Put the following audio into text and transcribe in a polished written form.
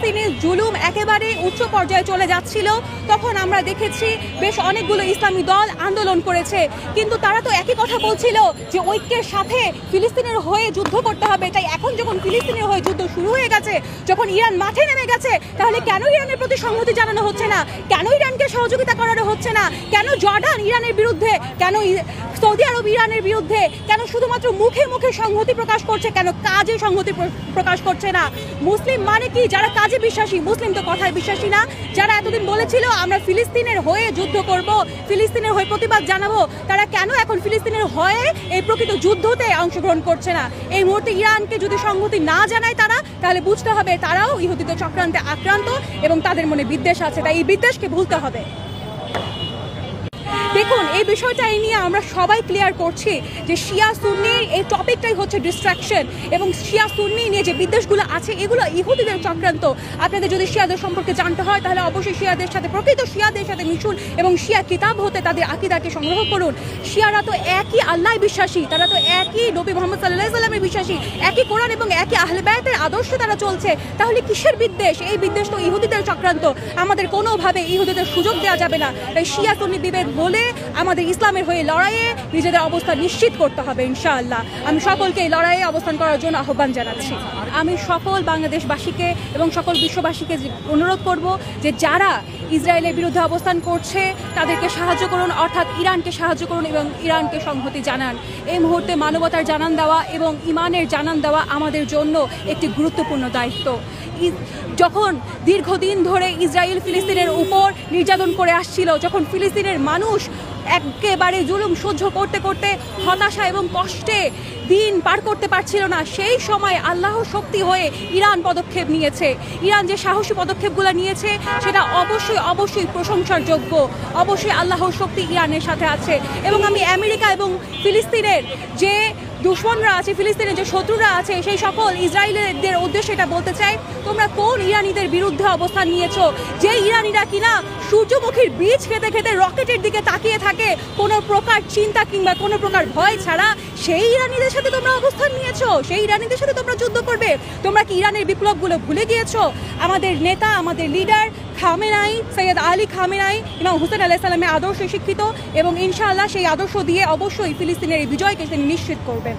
ফিলিস্তিনের জুলুম একেবারে উচ্চ পর্যায়ে চলে যাচ্ছিল তখন আমরা দেখেছি বেশ অনেকগুলো ইসলামী দল আন্দোলন করেছে, কিন্তু তারা তো একই কথা বলছিল যে ঐক্যের সাথে ফিলিস্তিনের হয়ে যুদ্ধ করতে হবে। তাই এখন যখন ফিলিস্তিনের হয়ে যুদ্ধ শুরু হয়ে গেছে, যখন ইরান মাঠে নেমে গেছে, তাহলে কেন ইরানের প্রতি সংহতি জানানো হচ্ছে না? কেন ইরানকে সহযোগিতা করানো হচ্ছে না? কেন জর্ডান ইরানের বিরুদ্ধে, কেন সৌদি আরব ইরানের বিরুদ্ধে, কেন শুধুমাত্র মুখে মুখে সংহতি প্রকাশ করছে, কেন কাজে সংহতি প্রকাশ করছে না? মুসলিম মানে কি? যারা কাজে বিশ্বাসী। মুসলিম তো কথায় বিশ্বাসী না। যারা এতদিন বলেছিল আমরা ফিলিস্তিনের হয়ে যুদ্ধ করব, ফিলিস্তিনের হয়ে প্রতিবাদ জানাবো, তারা কেন এখন ফিলিস্তিনের হয়ে এই প্রকৃত যুদ্ধতে অংশগ্রহণ করছে না? এই মুহূর্তে ইরানকে যদি সংহতি না জানায় তারা, তাহলে বুঝতে হবে তারাও ইহুদিদের চক্রান্তে আক্রান্ত এবং তাদের মনে বিদ্বেষ আছে। তাই এই বিদ্বেষকে ভুলতে হবে। দেখুন, এই বিষয়টা নিয়ে আমরা সবাই ক্লিয়ার করছি যে শিয়া সুন্নির এই টপিকটাই হচ্ছে ডিস্ট্রাকশন, এবং শিয়া সুন্নি নিয়ে যে বিদ্বেষগুলো আছে এগুলো ইহুদিদের চক্রান্ত। আপনাদের যদি শিয়াদের সম্পর্কে জানতে হয় তাহলে অবশ্যই শিয়াদের সাথে, প্রকৃত শিয়াদের সাথে মিশুন এবং শিয়া কিতাব হতে তাদের আকীদাকে সংগ্রহ করুন। শিয়ারা তো একই আল্লাহ বিশ্বাসী, তারা তো একই নবী মুহাম্মদ সাল্লাল্লাহু আলাইহি ওয়াসাল্লামের বিশ্বাসী, একই কোরআন এবং একই আহলে বায়তের আদর্শে তারা চলছে। তাহলে কিসের বিদ্বেষ? এই বিদ্বেষ তো ইহুদিদের চক্রান্ত। আমাদের কোনোভাবে ইহুদিদের সুযোগ দেওয়া যাবে না। তাই শিয়া সুন্নি বিভেদ বলে আমাদের ইসলামের হয়ে লড়াইয়ে নিজেদের অবস্থান নিশ্চিত করতে হবে ইনশাআল্লাহ। আমি সকলকে এই লড়াইয়ে অবস্থান করার জন্য আহ্বান জানাচ্ছি। আমি সকল বাংলাদেশবাসীকে এবং সকল বিশ্ববাসীকে অনুরোধ করব যে যারা ইসরায়েলের বিরুদ্ধে অবস্থান করছে তাদেরকে সাহায্য করুন, অর্থাৎ ইরানকে সাহায্য করুন এবং ইরানকে সংহতি জানান। এই মুহূর্তে মানবতার জানান দেওয়া এবং ইমানের জানান দেওয়া আমাদের জন্য একটি গুরুত্বপূর্ণ দায়িত্ব। যখন দীর্ঘদিন ধরে ইসরায়েল ফিলিস্তিনের উপর নির্যাতন করে আসছিল, যখন ফিলিস্তিনের মানুষ একেবারে জুলুম সহ্য করতে করতে হতাশা এবং কষ্টে দিন পার করতে পারছিল না, সেই সময় আল্লাহর শক্তি হয়ে ইরান পদক্ষেপ নিয়েছে। ইরান যে সাহসী পদক্ষেপগুলো নিয়েছে সেটা অবশ্যই প্রশংসার যোগ্য। অবশ্যই আল্লাহর শক্তি ইরানের সাথে আছে। এবং আমি আমেরিকা এবং ফিলিস্তিনের যে দুশ্মনরা আছে, ফিলিস্তিনের যে শত্রুরা আছে, সেই সকল ইসরায়েলিদের উদ্দেশ্যে এটা বলতে চাই, তোমরা কোন ইরানিদের বিরুদ্ধে অবস্থান নিয়েছো? যে ইরানিরা কিনা সূর্যমুখীর বীজ খেতে খেতে রকেটের দিকে তাকিয়ে থাকে কোনো প্রকার চিন্তা কিংবা কোনো প্রকার ভয় ছাড়া, সেই ইরানিদের সাথে তোমরা অবস্থান নিয়েছো, সেই ইরানিদের সাথে তোমরা যুদ্ধ করবে। তোমরা কি ইরানের বিপ্লবগুলো ভুলে গিয়েছো? আমাদের নেতা, আমাদের লিডার খামেনাই, সৈয়দ আলী খামেনাই এবং হুসেন আলাইহিস সালামের আদর্শে শিক্ষিত, এবং ইনশাআল্লাহ সেই আদর্শ দিয়ে অবশ্যই ফিলিস্তিনের এই বিজয়কে তিনি নিশ্চিত করবেন।